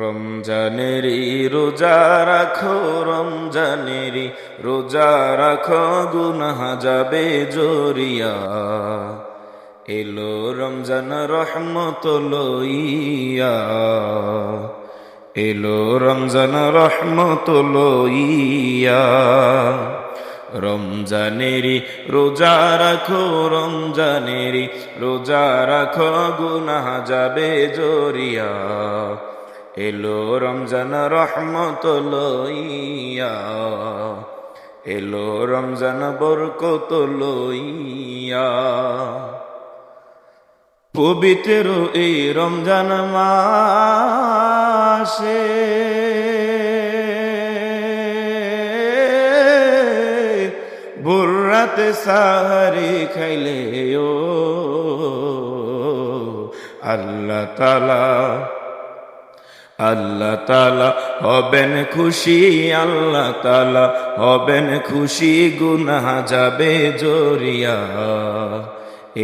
রমজানেরই রোজা রাখো, রমজানেরই রোজা রাখো, গুনাহ যাবে জরিয়া। এলো রমজান রহমত লইয়া, এলো রমজান রহমত লইয়া। রমজানেরই রোজা রাখো, রমজানেরই রোজা রাখো, গুনাহ যাবে জরিয়া। এলো রমজান রহমত লইয়া, এলো রমজান বরকত লইয়া। পবিত্র এই রমজান মাসে ভোর রাতে সাহারি খাইলে ও আল্লাহ তাআলা, আল্লাহ তাআলা হবেন খুশি, আল্লাহ তাআলা হবেন খুশি, গুনাহ যাবে জরিয়া।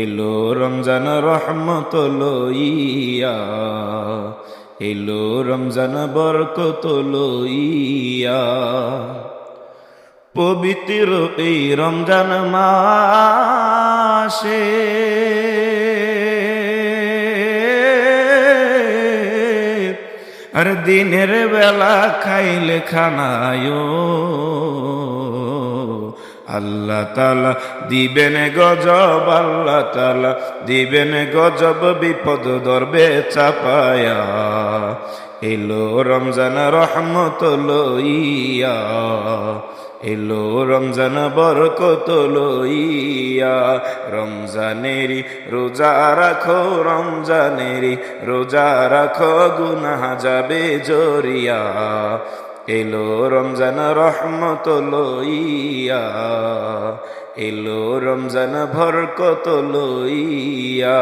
এলো রমজান রহমত লইয়া, এলো রমজান বরকত লইয়া। পবিত্র এই রমজান মাসে আর দিনের বেলা খাইলে খানায় আল্লাহ তাআলা দিবেন গজব, আল্লাহ তাআলা দিবেন গজব, বিপদ ধরবে চাপায়া। এলো রমজান রহমত লইয়া, এলো রমজান বরকত লইয়া। রমজানেরই রোজা রাখো, রমজানেরই রোজা রাখো, গুনাহ যাবে জরিয়া। এলো রমজান রহমত লইয়া, এলো রমজান বরকত লইয়া।